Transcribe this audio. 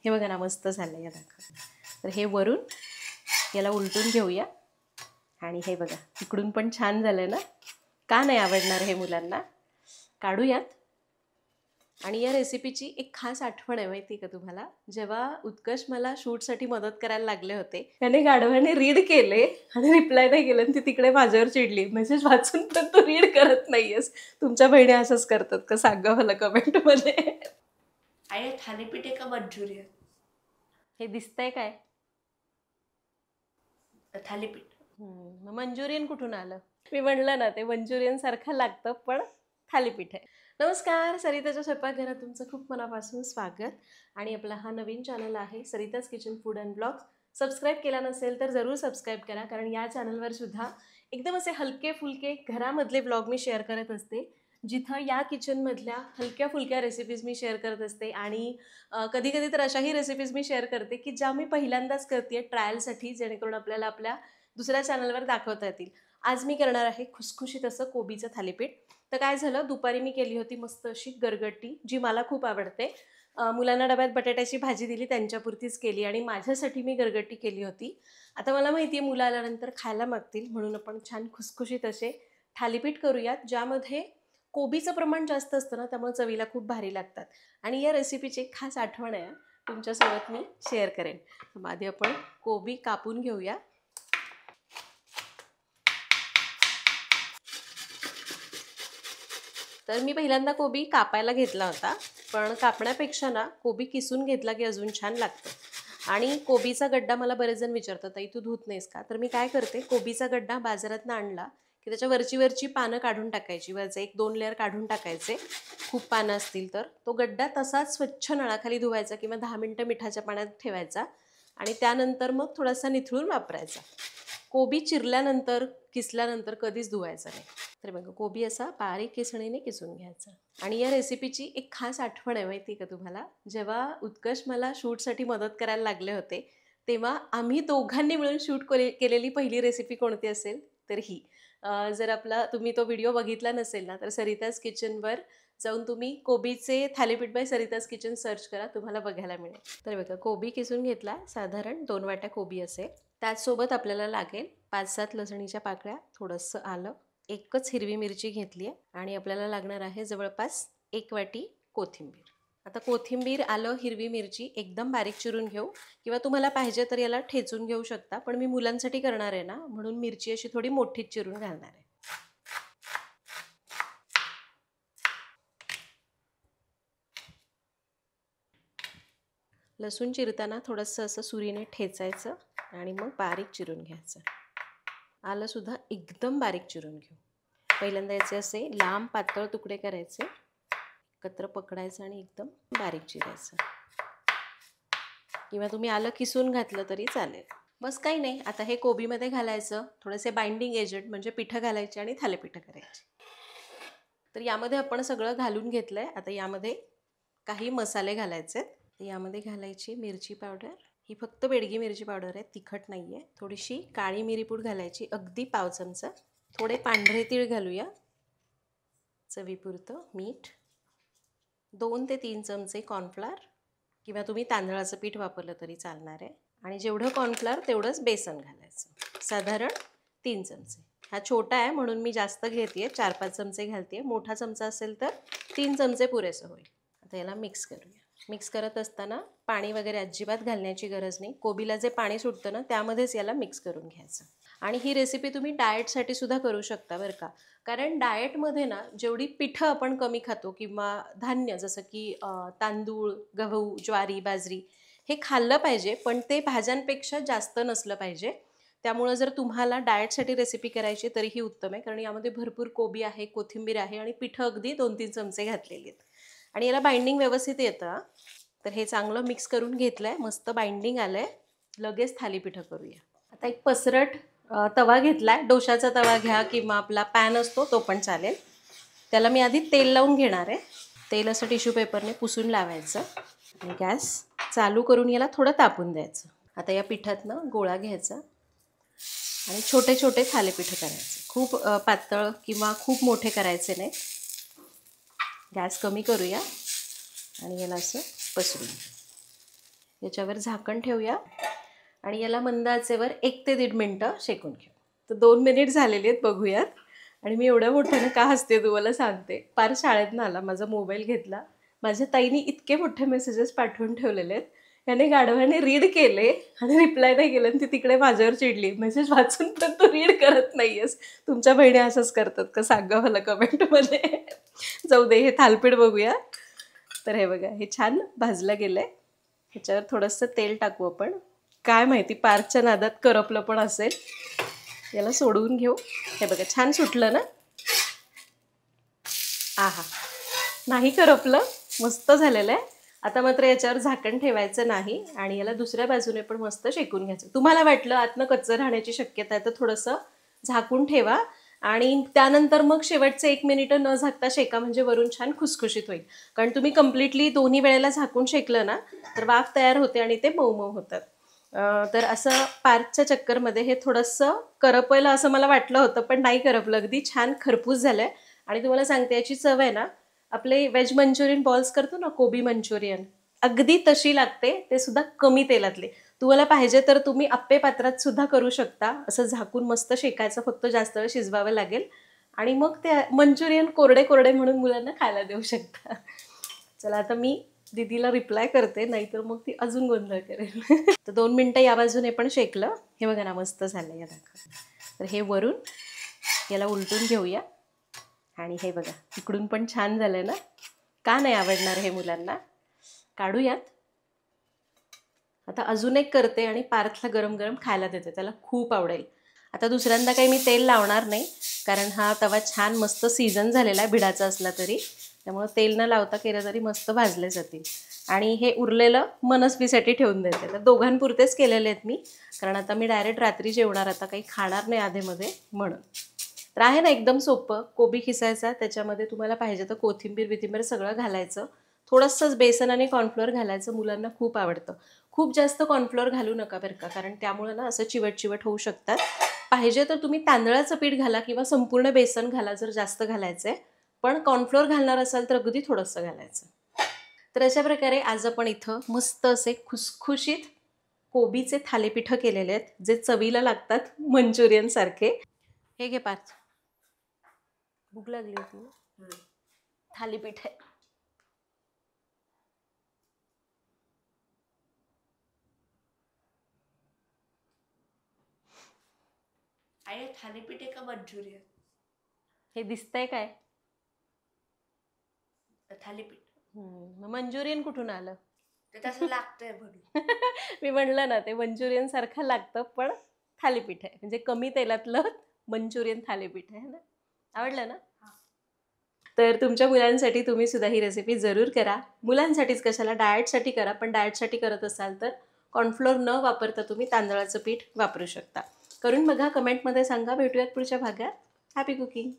हे बघा ना मस्त झालं या दाखव. तर हे वरून याला उलटून घेऊया आणि हे बघा इकडून पण छान झालं ना. का नाही आवडणार हे मुलांना. काढूयात. आणि या रेसिपीची एक खास आठवण आहे माहिती का तुम्हाला. जेव्हा उत्कर्ष मला शूटसाठी मदत करायला लागले होते त्याने गाढवाने रीड केले आणि रिप्लाय नाही केलं. ती तिकडे माझ्यावर चिडली. मेसेज वाचून पण तू रीड करत नाहीयेस. तुमच्या बहिणी असंच करतात का सांगा मला कमेंटमध्ये. आहे थालीपीठ आहे का मंचुरियन? हे दिसतंय काय? थालीपीठ. मंचुरियन कुठून आलं? मी म्हणलं ना ते मंचुरियन सारखं लागतं पण थालीपीठ आहे. नमस्कार, सरिताच्या स्वयंपाकघरात तुमचं खूप मनापासून स्वागत. आणि आपला हा नवीन चॅनल आहे Sarita's kitchen food and blogs. Subscribe केला नसेल तर जरूर सबस्क्राईब करा, कारण या चॅनलवर सुद्धा एकदम असे हलके फुलके घरामधले ब्लॉग मी शेअर करत असते, जिथं या किचनमधल्या हलक्या फुलक्या रेसिपीज मी शेअर करत असते. आणि कधी कधी तर अशाही रेसिपीज मी शेअर करते की ज्या मी पहिल्यांदाच करते ट्रायलसाठी, जेणेकरून आपल्याला आपल्या दुसऱ्या चॅनलवर दाखवता येतील. आज मी करणार आहे खुसखुशीत असं कोबीचं थालीपीठ. तर काय झालं, दुपारी मी केली होती मस्त अशी गरगटी, जी मला खूप आवडते. मुलांना डब्यात बटाट्याची भाजी दिली, त्यांच्यापुरतीच केली. आणि माझ्यासाठी मी गरगटी केली होती. आता मला माहिती आहे मुलं आल्यानंतर खायला मागतील, म्हणून आपण छान खुसखुशीत असे थालीपीठ करूयात, ज्यामध्ये कोबीचं प्रमाण जास्त असतं ना, त्यामुळे चवीला खूप भारी लागतात. आणि या रेसिपीची एक खास आठवण आहे तुमच्यासोबत मी शेअर करेन. आधी आपण कोबी कापून घेऊया. तर मी पहिल्यांदा कोबी कापायला घेतला होता, पण कापण्यापेक्षा ना कोबी किसून घेतला की अजून छान लागतं. आणि कोबीचा गड्डा मला बरेच जण विचारतात, ताई तू धुत नाहीस का? तर मी काय करते, कोबीचा गड्डा बाजारातनं आणला की त्याच्या वरची पानं काढून टाकायची, वरचे 1-2 लेअर काढून टाकायचे, खूप पानं असतील तर. तो गड्डा तसाच स्वच्छ नळाखाली धुवायचा किंवा 10 मिनटं मिठाच्या पाण्यात ठेवायचा आणि त्यानंतर मग थोडासा निथळून वापरायचा. कोबी चिरल्यानंतर किसल्यानंतर कधीच धुवायचा नाही. तर बघा कोबी असा बारीक किसणीने किसून घ्यायचा. आणि या रेसिपीची एक खास आठवण आहे माहिती का तुम्हाला. जेव्हा उत्कर्ष मला शूटसाठी मदत करायला लागले होते तेव्हा आम्ही दोघांनी मिळून शूट केलेली पहिली रेसिपी कोणती असेल तर ही. जर तुम्ही तो व्हिडिओ बघितला नसेल ना, तर सरिताज किचनवर जाऊन तुम्ही कोबीचे thalipeeth by Sarita's kitchen search करा, तुम्हाला बघायला मिळेल. तर बघा कोबी किसून घेतला, साधारण 2 वाट्या कोबी असेल. त्याचसोबत आपल्याला लागेल 5-7 लसणीच्या पाकळ्या, थोडंसं आलं, एकच हिरवी मिरची घेतली आहे आणि आपल्याला लागणार आहे जवळपास 1 वाटी कोथिंबीर. आता कोथिंबीर, आलं, हिरवी मिरची एकदम बारीक चिरून घेऊ किंवा तुम्हाला पाहिजे तर याला ठेचून घेऊ शकता, पण मी मुलांसाठी करणार आहे ना, म्हणून मिरची अशी थोडी मोठीच चिरून घालणार आहे. लसूण चिरताना थोडंसं असं सुरीने ठेचायचं आणि मग बारीक चिरून घ्यायचं. आलंसुद्धा एकदम बारीक चिरून घेऊ. पहिल्यांदा याचे असे लांब पातळ तुकडे करायचे, एकत्र पकडायचं आणि एकदम बारीक चिरायचं. किंवा तुम्ही आलं किसून घातलं तरी चालेल. बस काही नाही. आता हे कोबीमध्ये घालायचं, थोडेसे बाइंडिंग एजंट म्हणजे पिठं घालायची आणि थालीपीठं करायची. तर यामध्ये आपण सगळं घालून घेतलं आहे. आता यामध्ये काही मसाले घालायचे आहेत. यामध्ये घालायची मिरची पावडर, ही फक्त बेडगी मिरची पावडर आहे, तिखट नाही आहे. थोडीशी काळी मिरीपूड घालायची, अगदी पाव चमचा. थोडे पांढरे तीळ घालूया, चवीपुरतं मीठ, 2 ते 3 चमचे कॉर्नफ्लॉर किंवा तुम्ही तांदळाचं पीठ वापरलं तरी चालणार आहे. आणि जेवढं कॉर्नफ्लॉर तेवढंच बेसन घालायचं, साधारण 3 चमचे. हा छोटा आहे म्हणून मी जास्त घेते, 4-5 चमचे घालते. मोठा चमचा असेल तर 3 चमचे पुरेसं होईल. आता याला मिक्स करूया. मिक्स करत असताना पाणी वगैरे अजिबात घालण्याची गरज नाही. कोबीला जे पाणी सुटतं ना, त्यामध्येच याला मिक्स करून घ्यायचं. आणि ही रेसिपी तुम्ही डाएटसाठी सुद्धा करू शकता बरं का. कारण डाएटमध्ये ना जेवढी पिठं आपण कमी खातो किंवा धान्य जसं की तांदूळ, गहू, ज्वारी, बाजरी हे खाल्लं पाहिजे, पण ते भाज्यांपेक्षा जास्त नसलं पाहिजे. त्यामुळं जर तुम्हाला डाएटसाठी रेसिपी करायची तरीही उत्तम आहे, कारण यामध्ये भरपूर कोबी आहे, कोथिंबीर आहे आणि पिठं अगदी 2-3 चमचे घातलेली आहेत. आणि याला बाइंडिंग व्यवस्थित येतं. तर हे चांगलं मिक्स करून घेतलं आहे, मस्त बाइंडिंग आलं आहे. लगेच थालीपीठं करूया. आता एक पसरट तवा घेतला आहे, डोशाचा तवा घ्या किंवा आपला पॅन असतो तो पण चालेल. त्याला मी आधी तेल लावून घेणार आहे. तेल असं टिश्यू पेपरने पुसून लावायचं आणि गॅस चालू करून याला थोडं तापून द्यायचं. आता या पिठातनं गोळा घ्यायचा आणि छोटे छोटे थालीपीठं करायचे. खूप पातळ किंवा खूप मोठे करायचे नाही. गॅस कमी करूया आणि याला असं पसरून. याच्यावर झाकण ठेवूया आणि याला मंद आचेवर 1 ते 1.5 मिनटं शेकून घेऊ. तर 2 मिनिट झालेली आहेत, बघूयात. आणि मी एवढ्या मोठ्यानं का हसते तुम्हाला सांगते. पार शाळेतनं आला, माझा मोबाईल घेतला, माझ्या ताईने इतके मोठे मेसेजेस पाठवून ठेवलेले आहेत, याने गाढवाने रीड केले आणि रिप्लाय नाही केलं आणि ती तिकडे माझ्यावर चिडली, मेसेज वाचून पण तू रीड करत नाहीयेस. तुमच्या बहिणी असंच करतात का सांगा मला कमेंटमध्ये. जाऊ दे, हे थालपीठ बघूया. तर हे बघा, हे छान भाजलं गेलं आहे. ह्याच्यावर थोडंसं तेल टाकू आपण. काय माहिती पार्कच्या नादात करपलं पण असेल. याला सोडवून घेऊ. हे बघा, छान सुटलं ना. आहा, नाही करपलं, मस्त झालेलं आहे. आता मात्र याच्यावर झाकण ठेवायचं नाही आणि याला दुसऱ्या बाजूने पण मस्त शेकून घ्यायचं. तुम्हाला वाटलं आतनं कच्चं राहण्याची शक्यता आहे तर थोडंसं झाकून ठेवा आणि त्यानंतर मग शेवटचे 1 मिनिटं न झाकता शेका, म्हणजे वरून छान खुसखुशीत होईल. कारण तुम्ही कम्प्लिटली दोन्ही वेळेला झाकून शेकलं ना तर वाफ तयार होते आणि ते मऊ मऊ होतात. तर असं पार्कच्या चक्करमध्ये हे थोडंसं करपलं असं मला वाटलं होतं, पण नाही करपलं. अगदी छान खरपूस झालं आहे. आणि तुम्हाला सांगते, याची चव आहे ना, आपले व्हेज मंचुरियन बॉल्स करतो ना, कोबी मंचुरियन, अगदी तशी लागते. ते सुद्धा कमी तेलातले. तुम्हाला पाहिजे तर तुम्ही आप्पे पात्रात सुद्धा करू शकता. असं झाकून मस्त शेकायचं, फक्त जास्त वेळ शिजवावं लागेल आणि मग ते मंचुरियन कोरडे कोरडे म्हणून मुलांना खायला देऊ शकता. चला, आता मी दीदीला रिप्लाय करते, नाहीतर मग ती अजून गोंधळ करेल. तर 2 मिनटं या बाजूने पण शेकलं. हे बघा ना, मस्त झालं या दाखवा. तर हे वरून याला उलटून घेऊया आणि हे बघा, इकडून पण छान झालं ना. का नाही आवडणार हे मुलांना. काढूयात. आता अजून एक करते आणि पार्थला गरम गरम खायला देते, त्याला खूप आवडेल. आता दुसऱ्यांदा काही मी तेल लावणार नाही, कारण हा तवा छान मस्त सीझन झालेला आहे, भिडाचा असला तरी. त्यामुळं तेल न लावता केलं तरी मस्त भाजले जातील. आणि हे उरलेलं मनस्वीसाठी ठेवून देते. तर दोघांपुरतेच केलेले आहेत मी, कारण आता मी डायरेक्ट रात्री जेवणार, आता काही खाणार नाही आधेमध्ये म्हणून. तर आहे ना एकदम सोपं. कोबी खिसायचा, त्याच्यामध्ये तुम्हाला पाहिजे तर कोथिंबीर बिथिंबीर सगळं घालायचं. थोडंसंच बेसन आणि कॉर्नफ्लोअर घालायचं, मुलांना खूप आवडतं. खूप जास्त कॉर्नफ्लोअर घालू नका बरं का, कारण त्यामुळे ना असं चिवट चिवट होऊ शकतात. पाहिजे तर तुम्ही तांदळाचं पीठ घाला किंवा संपूर्ण बेसन घाला जर जास्त घालायचं आहे. पण कॉर्नफ्लोअर घालणार असाल तर अगदी थोडंसं घालायचं. तर अशा प्रकारे आज आपण इथं मस्त असे खुसखुशीत कोबीचे थालीपीठं केलेले आहेत, जे चवीला लागतात मंचुरियनसारखे. हे घे पाच, भूक लागली होती. थालीपीठ आहे. आई थालीपीठ आहे का मंचुरियन? हे दिसतंय काय? थालीपीठ. मंचुरियन कुठून आलं? ते तसं लागतंय म्हणून. मी म्हणलं ना, ते मंचुरियन सारखं लागतं, पण थालीपीठ आहे, म्हणजे कमी तेलातलं मंचुरियन थालीपीठ आहे ना. आवडलं ना? तर तुमच्या मुलांसाठी तुम्ही सुद्धा ही रेसिपी जरूर करा. मुलांसाठीच कशाला, डाएटसाठी करा. पण डाएटसाठी करत असाल तर कॉर्नफ्लोअर न वापरता तुम्ही तांदळाचं पीठ वापरू शकता. करून बघा, कमेंटमध्ये सांगा. भेटूयात पुढच्या भागात. Happy cooking.